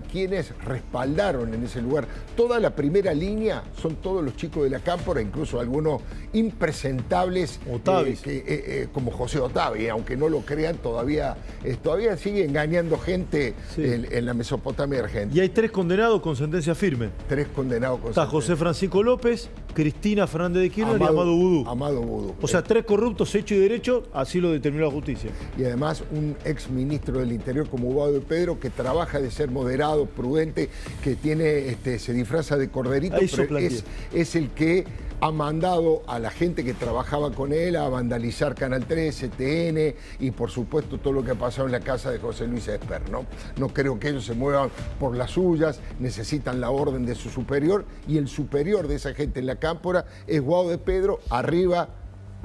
quienes respaldaron en ese lugar. Toda la primera línea son todos los chicos de la Cámpora, incluso algunos impresentables, como José Otavi, aunque no lo crean, todavía sigue engañando gente en la Mesopotamia argentina. Y hay 3 condenados con sentencia firme. 3 condenados con Está sentencia. José Francisco López, Cristina Fernández de Kirchner y Amado Vudú. Amado Vudú. O sea, 3 corruptos hecho y derecho, así lo determinó la justicia. Y además un ex ministro del Interior como Ubaldo de Pedro, que trabaja de ser moderado, prudente, que tiene, se disfraza de corderito, pero es el que ha mandado a la gente que trabajaba con él a vandalizar Canal 3, CTN y por supuesto todo lo que ha pasado en la casa de José Luis Esper, ¿no? No creo que ellos se muevan por las suyas, necesitan la orden de su superior, y el superior de esa gente en la Cámpora es Guado de Pedro, arriba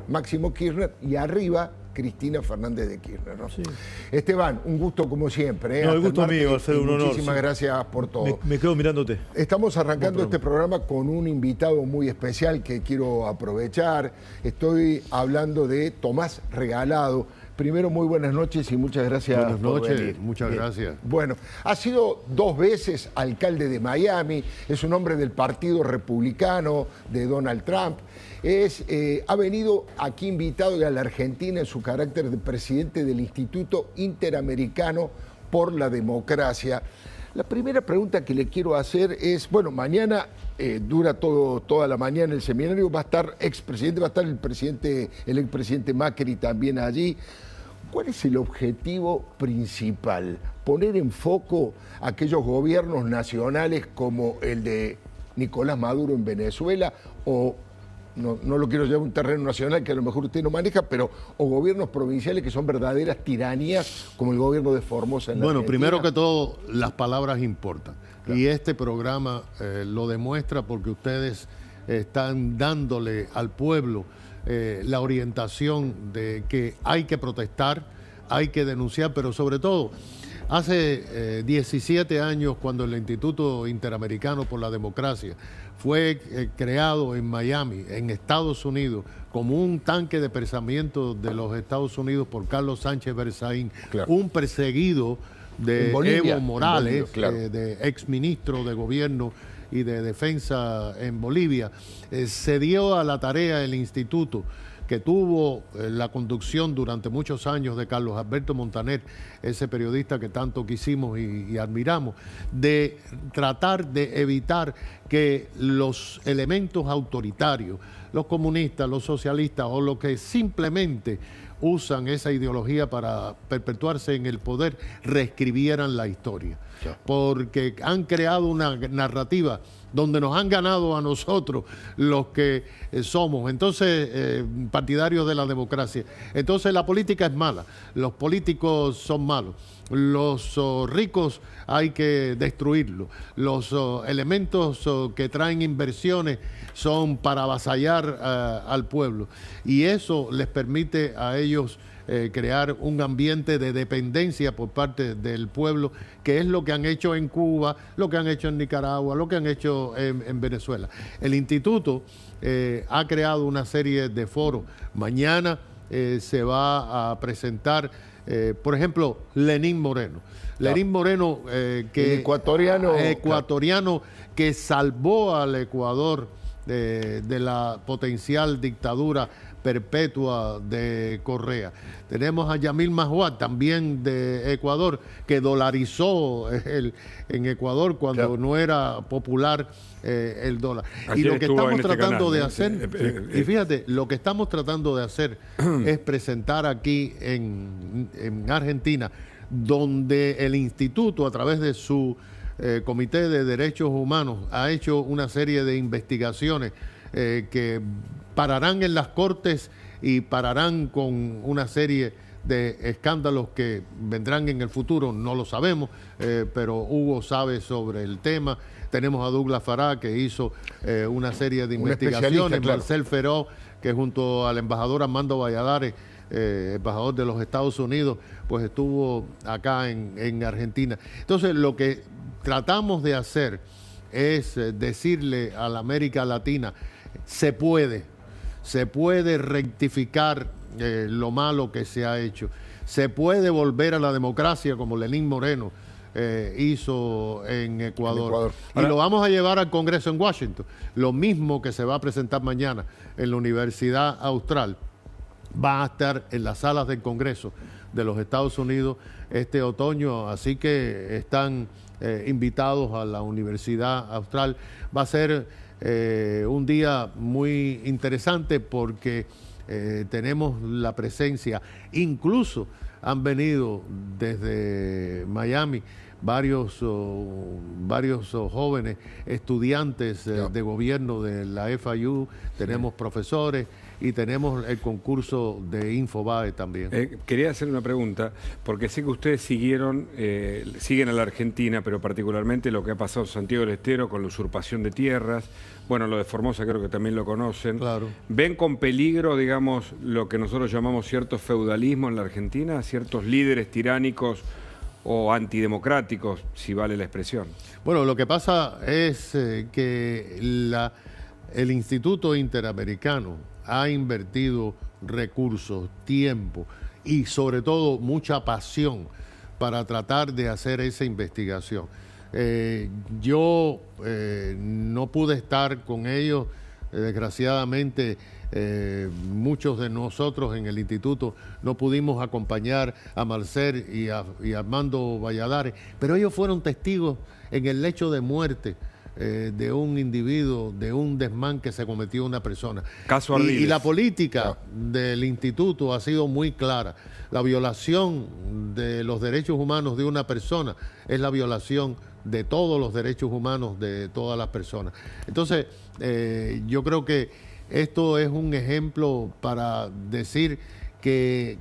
Máximo Kirchner y arriba Cristina Fernández de Kirchner, ¿no? Sí. Esteban, un gusto como siempre. No, el gusto mío, Alfredo, un honor. Muchísimas gracias por todo. Me quedo mirándote. Estamos arrancando este programa con un invitado muy especial que quiero aprovechar. Estoy hablando de Tomás Regalado. Primero, muy buenas noches y muchas gracias. Buenas noches, por venir. muchas gracias. Bueno, ha sido 2 veces alcalde de Miami, es un hombre del Partido Republicano de Donald Trump. Ha venido aquí invitado a la Argentina en su carácter de presidente del Instituto Interamericano por la Democracia. La primera pregunta que le quiero hacer es, bueno, mañana dura toda la mañana el seminario, va a estar expresidente, va a estar el expresidente Macri también allí. ¿Cuál es el objetivo principal? ¿Poner en foco aquellos gobiernos nacionales como el de Nicolás Maduro en Venezuela o... No lo quiero llevar a un terreno nacional que a lo mejor usted no maneja, pero o gobiernos provinciales que son verdaderas tiranías, como el gobierno de Formosa en la Argentina? Primero que todo, las palabras importan. Claro. Y este programa lo demuestra porque ustedes están dándole al pueblo la orientación de que hay que protestar, hay que denunciar, pero sobre todo, hace 17 años, cuando el Instituto Interamericano por la Democracia fue creado en Miami, en Estados Unidos, como un tanque de pensamiento de los Estados Unidos por Carlos Sánchez Berzaín, claro, un perseguido de Evo Morales, de exministro de gobierno y de defensa en Bolivia, se dio a la tarea el instituto, que tuvo la conducción durante muchos años de Carlos Alberto Montaner, ese periodista que tanto quisimos y admiramos, de tratar de evitar que los elementos autoritarios, los comunistas, los socialistas o los que simplemente usan esa ideología para perpetuarse en el poder, reescribieran la historia. Sí. Porque han creado una narrativa donde nos han ganado a nosotros los que somos, entonces, partidarios de la democracia. Entonces la política es mala, los políticos son malos, los ricos hay que destruirlos, los elementos que traen inversiones son para avasallar al pueblo, y eso les permite a ellos crear un ambiente de dependencia por parte del pueblo, que es lo que han hecho en Cuba, lo que han hecho en Nicaragua, lo que han hecho en Venezuela. El instituto ha creado una serie de foros. Mañana se va a presentar, por ejemplo, Lenín Moreno. Lenín Moreno, que ecuatoriano que salvó al Ecuador de la potencial dictadura perpetua de Correa. Tenemos a Yamil Mahuad, también de Ecuador, que dolarizó en Ecuador cuando no era popular el dólar. Aquí y lo que estamos tratando de hacer, y fíjate, lo que estamos tratando de hacer es presentar aquí en Argentina, donde el instituto, a través de su Comité de Derechos Humanos, ha hecho una serie de investigaciones que pararán en las cortes y pararán con una serie de escándalos que vendrán en el futuro, no lo sabemos, pero Hugo sabe sobre el tema. Tenemos a Douglas Farah, que hizo una serie de investigaciones, claro. Marcel Feró, que junto al embajador Armando Valladares, embajador de los Estados Unidos, pues estuvo acá en Argentina. Entonces, lo que tratamos de hacer es decirle a la América Latina: se puede rectificar lo malo que se ha hecho, se puede volver a la democracia como Lenín Moreno hizo en Ecuador. Y Ahora, lo vamos a llevar al Congreso en Washington. Lo mismo que se va a presentar mañana en la Universidad Austral va a estar en las salas del Congreso de los Estados Unidos este otoño, así que están invitados a la Universidad Austral. Va a ser un día muy interesante porque tenemos la presencia, incluso han venido desde Miami varios jóvenes estudiantes de gobierno de la FIU, tenemos profesores y tenemos el concurso de Infobae también. Quería hacer una pregunta, porque sé que ustedes siguen a la Argentina, pero particularmente lo que ha pasado en Santiago del Estero con la usurpación de tierras, bueno, lo de Formosa creo que también lo conocen. Claro. ¿Ven con peligro, digamos, lo que nosotros llamamos cierto feudalismo en la Argentina, ciertos líderes tiránicos o antidemocráticos, si vale la expresión? Bueno, lo que pasa es que el Instituto Interamericano ha invertido recursos, tiempo y sobre todo mucha pasión para tratar de hacer esa investigación. Yo no pude estar con ellos, desgraciadamente muchos de nosotros en el instituto no pudimos acompañar a Marcel y a Armando Valladares, pero ellos fueron testigos en el lecho de muerte de un individuo, de un desmán que se cometió una persona. Caso Ardiles. Y la política del instituto ha sido muy clara. La violación de los derechos humanos de una persona es la violación de todos los derechos humanos de todas las personas. Entonces, yo creo que esto es un ejemplo para decir que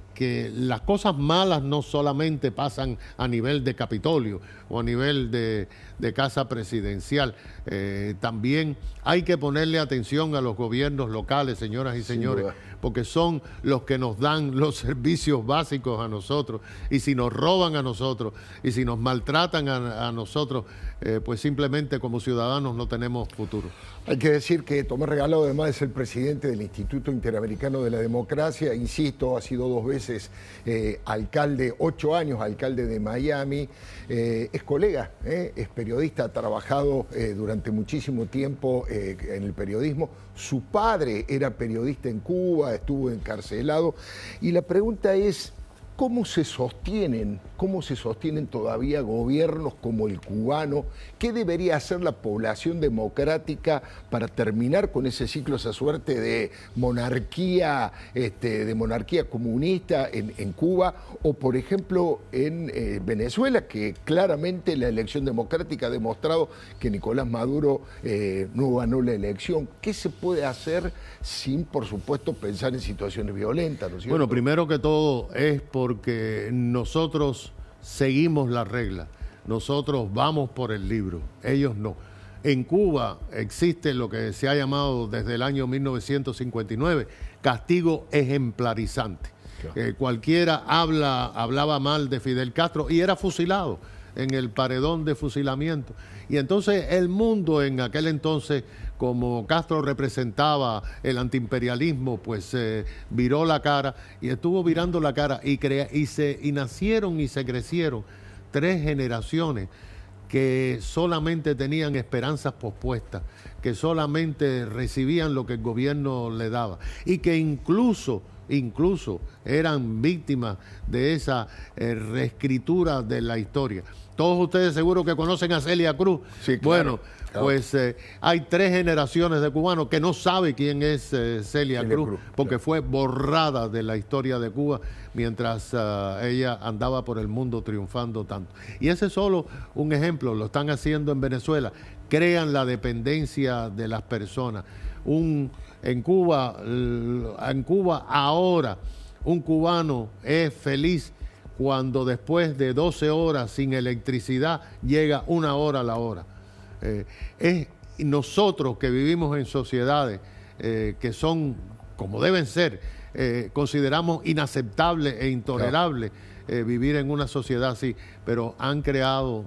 las cosas malas no solamente pasan a nivel de Capitolio o a nivel de Casa Presidencial. También hay que ponerle atención a los gobiernos locales, señoras y señores, porque son los que nos dan los servicios básicos a nosotros. Y si nos roban a nosotros y si nos maltratan a nosotros, pues simplemente como ciudadanos no tenemos futuro. Hay que decir que Tomás Regalado además es el presidente del Instituto Interamericano de la Democracia, insisto, ha sido 2 veces alcalde, 8 años alcalde de Miami, es colega, es periodista, ha trabajado durante muchísimo tiempo en el periodismo, su padre era periodista en Cuba, estuvo encarcelado, y la pregunta es, ¿cómo se sostienen todavía gobiernos como el cubano? ¿Qué debería hacer la población democrática para terminar con ese ciclo, esa suerte de monarquía comunista en Cuba? O, por ejemplo, en Venezuela, que claramente la elección democrática ha demostrado que Nicolás Maduro no ganó la elección. ¿Qué se puede hacer sin, por supuesto, pensar en situaciones violentas, ¿no es cierto? Bueno, primero que todo es porque nosotros seguimos la regla, nosotros vamos por el libro, ellos no. En Cuba existe lo que se ha llamado desde el año 1959 castigo ejemplarizante. Claro. Cualquiera hablaba mal de Fidel Castro y era fusilado en el paredón de fusilamiento. Y entonces el mundo en aquel entonces, como Castro representaba el antiimperialismo, pues viró la cara y estuvo virando la cara y nacieron y se crecieron 3 generaciones que solamente tenían esperanzas pospuestas, que solamente recibían lo que el gobierno le daba y que incluso eran víctimas de esa reescritura de la historia. Todos ustedes seguro que conocen a Celia Cruz. Sí, claro, bueno, claro. Pues hay 3 generaciones de cubanos que no saben quién es Celia Cruz, porque claro, fue borrada de la historia de Cuba mientras ella andaba por el mundo triunfando tanto. Y ese es solo un ejemplo, lo están haciendo en Venezuela. Crean la dependencia de las personas. En Cuba ahora un cubano es feliz cuando después de 12 horas sin electricidad llega 1 hora la hora. Es nosotros que vivimos en sociedades que son como deben ser, consideramos inaceptable e intolerable vivir en una sociedad así, pero han creado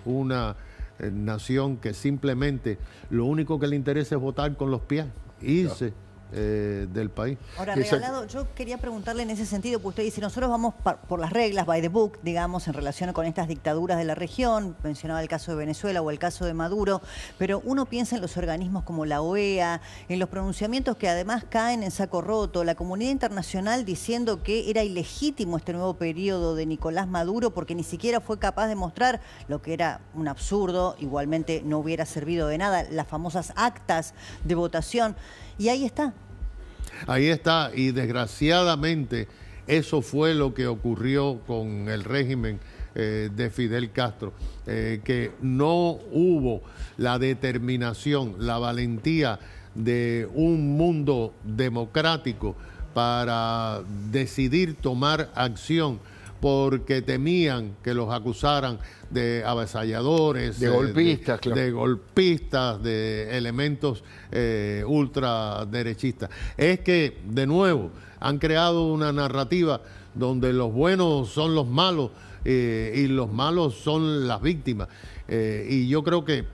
una nación que simplemente lo único que le interesa es votar con los pies, irse del país. Ahora, Regalado, yo quería preguntarle en ese sentido, porque usted dice, nosotros vamos por las reglas, by the book, digamos, en relación con estas dictaduras de la región, mencionaba el caso de Venezuela o el caso de Maduro, pero uno piensa en los organismos como la OEA, en los pronunciamientos que además caen en saco roto, la comunidad internacional diciendo que era ilegítimo este nuevo periodo de Nicolás Maduro porque ni siquiera fue capaz de mostrar lo que era un absurdo, igualmente no hubiera servido de nada, las famosas actas de votación, y ahí está. Ahí está, y desgraciadamente eso fue lo que ocurrió con el régimen de Fidel Castro, que no hubo la determinación, la valentía de un mundo democrático para decidir tomar acción, porque temían que los acusaran de avasalladores, de golpistas, claro. De golpistas, de elementos ultraderechistas. Es que, de nuevo, han creado una narrativa donde los buenos son los malos y los malos son las víctimas. Y yo creo que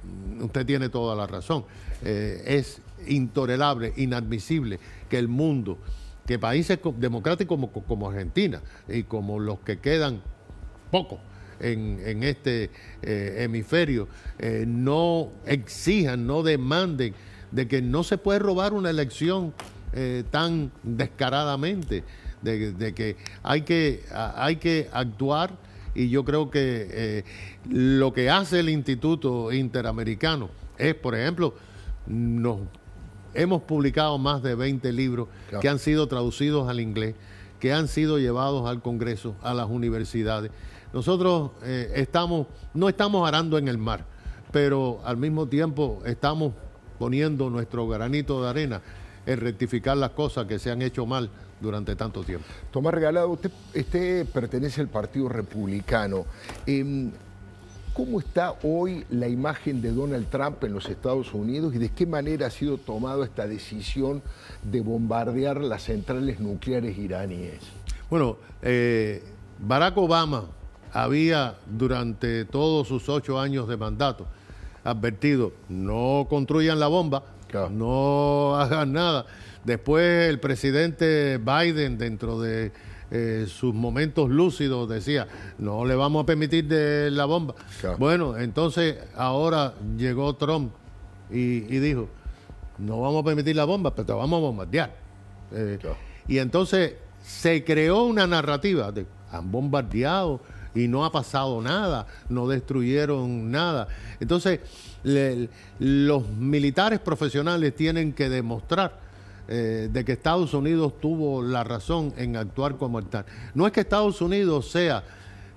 usted tiene toda la razón. Es intolerable, inadmisible que el mundo, que países democráticos como Argentina y como los que quedan pocos en este hemisferio, no exijan, no demanden de que no se puede robar una elección tan descaradamente, de que hay que actuar. Y yo creo que lo que hace el Instituto Interamericano es, por ejemplo, hemos publicado más de 20 libros, claro, que han sido traducidos al inglés, que han sido llevados al Congreso, a las universidades. Nosotros no estamos arando en el mar, pero al mismo tiempo estamos poniendo nuestro granito de arena en rectificar las cosas que se han hecho mal durante tanto tiempo. Tomás Regalado, usted pertenece al Partido Republicano. ¿Cómo está hoy la imagen de Donald Trump en los Estados Unidos y de qué manera ha sido tomada esta decisión de bombardear las centrales nucleares iraníes? Bueno, Barack Obama había durante todos sus 8 años de mandato advertido: no construyan la bomba, claro, no hagan nada. Después el presidente Biden, dentro de sus momentos lúcidos, decía: no le vamos a permitir la bomba. Claro. Bueno, entonces ahora llegó Trump y dijo: no vamos a permitir la bomba, pero te vamos a bombardear. Claro. Y entonces se creó una narrativa de: han bombardeado y no ha pasado nada, no destruyeron nada. Entonces los militares profesionales tienen que demostrar de que Estados Unidos tuvo la razón en actuar como tal. No es que Estados Unidos sea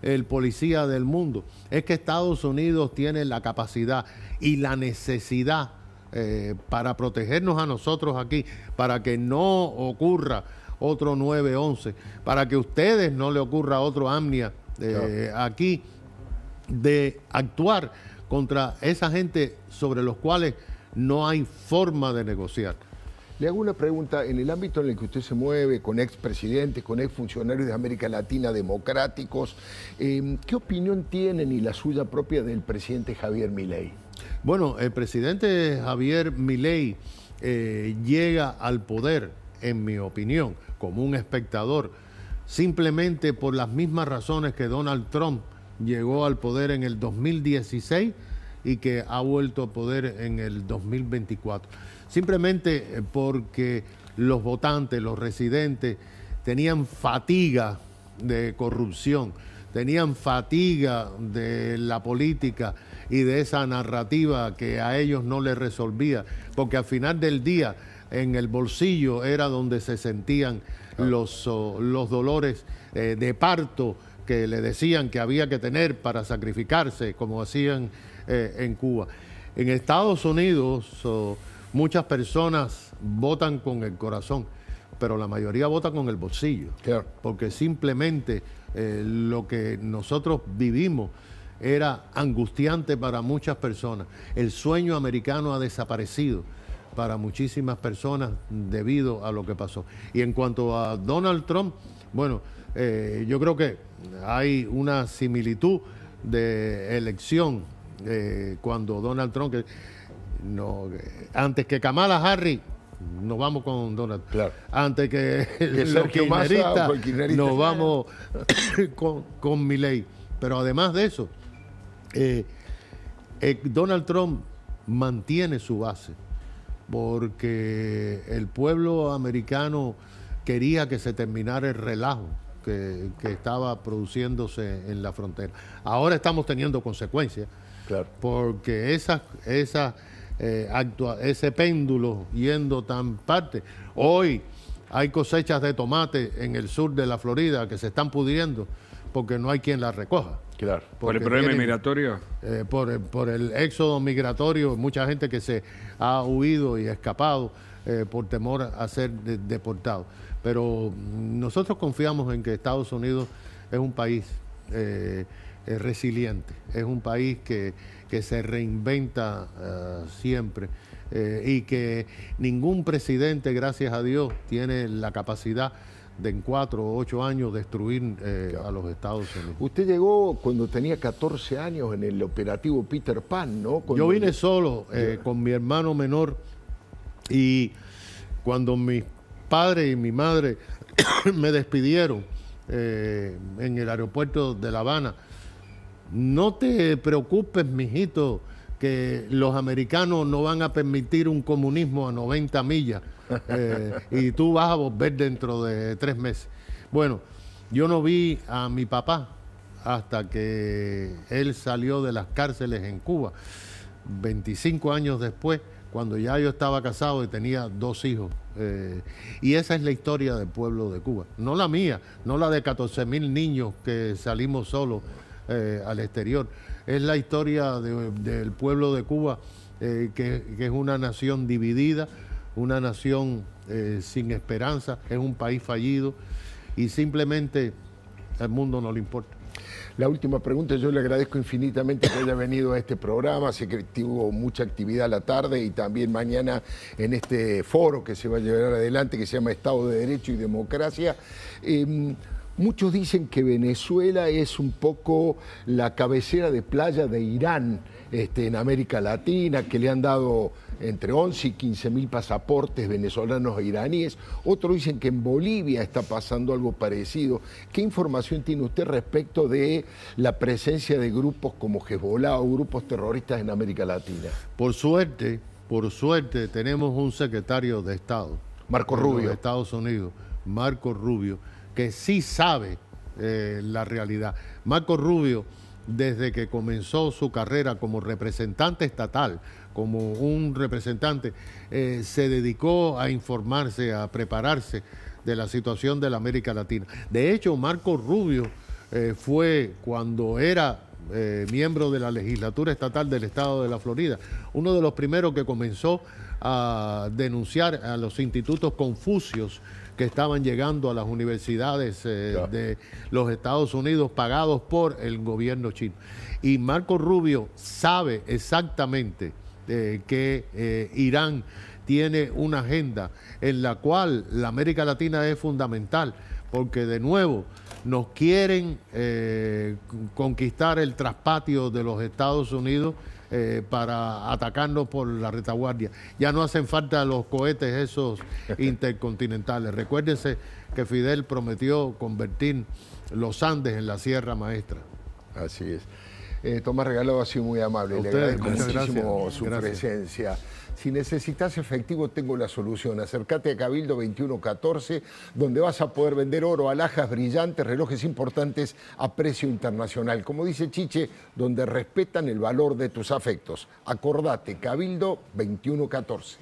el policía del mundo, es que Estados Unidos tiene la capacidad y la necesidad para protegernos a nosotros aquí, para que no ocurra otro 9/11, para que a ustedes no le ocurra otro AMNIA aquí, de actuar contra esa gente sobre los cuales no hay forma de negociar. Le hago una pregunta, en el ámbito en el que usted se mueve, con expresidentes, con exfuncionarios de América Latina democráticos, ¿qué opinión tienen y la suya propia del presidente Javier Milei? Bueno, el presidente Javier Milei llega al poder, en mi opinión, como un espectador, simplemente por las mismas razones que Donald Trump llegó al poder en el 2016 y que ha vuelto a poder en el 2024. Simplemente porque los votantes, los residentes, tenían fatiga de corrupción, tenían fatiga de la política y de esa narrativa que a ellos no les resolvía, porque al final del día en el bolsillo era donde se sentían los dolores de parto que le decían que había que tener para sacrificarse, como hacían en Cuba. En Estados Unidos muchas personas votan con el corazón, pero la mayoría vota con el bolsillo, claro, porque simplemente lo que nosotros vivimos era angustiante para muchas personas. El sueño americano ha desaparecido para muchísimas personas debido a lo que pasó. Y en cuanto a Donald Trump, bueno, yo creo que hay una similitud de elección cuando Donald Trump, antes que Kamala Harris, nos vamos con Donald. Claro. Antes que los Sergio Massa kirchneristas, o el kirchnerista. nos vamos con Milei. Pero además de eso, Donald Trump mantiene su base porque el pueblo americano quería que se terminara el relajo que estaba produciéndose en la frontera. Ahora estamos teniendo consecuencias, Claro. porque ese péndulo yendo tan parte. Hoy hay cosechas de tomate en el sur de la Florida que se están pudriendo porque no hay quien las recoja. Claro. ¿Por el problema migratorio? Por el éxodo migratorio, mucha gente que se ha huido y escapado por temor a ser deportado. Pero nosotros confiamos en que Estados Unidos es un país resiliente, es un país que se reinventa siempre y que ningún presidente, gracias a Dios, tiene la capacidad de en 4 o 8 años destruir a los Estados Unidos. Usted llegó cuando tenía 14 años en el operativo Peter Pan, ¿no? Yo vine solo con mi hermano menor y cuando mis padres y mi madre me despidieron en el aeropuerto de La Habana, no te preocupes, mijito, que los americanos no van a permitir un comunismo a 90 millas y tú vas a volver dentro de 3 meses. Bueno, yo no vi a mi papá hasta que él salió de las cárceles en Cuba, 25 años después, cuando ya yo estaba casado y tenía 2 hijos. Y esa es la historia del pueblo de Cuba, no la mía, no la de 14.000 niños que salimos solos al exterior. Es la historia del pueblo de Cuba, que es una nación dividida, una nación sin esperanza, es un país fallido y simplemente al mundo no le importa. La última pregunta, yo le agradezco infinitamente que haya venido a este programa, sé que tuvo mucha actividad a la tarde y también mañana en este foro que se va a llevar adelante, que se llama Estado de Derecho y Democracia. Muchos dicen que Venezuela es un poco la cabecera de playa de Irán en América Latina, que le han dado entre 11 y 15.000 pasaportes venezolanos e iraníes. Otros dicen que en Bolivia está pasando algo parecido. ¿Qué información tiene usted respecto de la presencia de grupos como Hezbollah o grupos terroristas en América Latina? Por suerte, tenemos un secretario de Estado, Marco Rubio, de los Estados Unidos, Marco Rubio, que sí sabe la realidad. Marco Rubio, desde que comenzó su carrera como representante estatal, como un representante, se dedicó a informarse, a prepararse de la situación de la América Latina. De hecho, Marco Rubio fue, cuando era miembro de la legislatura estatal del estado de la Florida, uno de los primeros que comenzó a denunciar a los institutos confucios que estaban llegando a las universidades de los Estados Unidos pagados por el gobierno chino. Y Marco Rubio sabe exactamente que Irán tiene una agenda en la cual la América Latina es fundamental, porque de nuevo nos quieren conquistar el traspatio de los Estados Unidos para atacarnos por la retaguardia. Ya no hacen falta los cohetes esos intercontinentales. Recuérdense que Fidel prometió convertir los Andes en la Sierra Maestra. Así es. Tomás Regalado ha sido muy amable. Le agradezco muchísimo su presencia. Si necesitas efectivo, tengo la solución. Acércate a Cabildo 2114, donde vas a poder vender oro, alhajas brillantes, relojes importantes a precio internacional. Como dice Chiche, donde respetan el valor de tus afectos. Acordate, Cabildo 2114.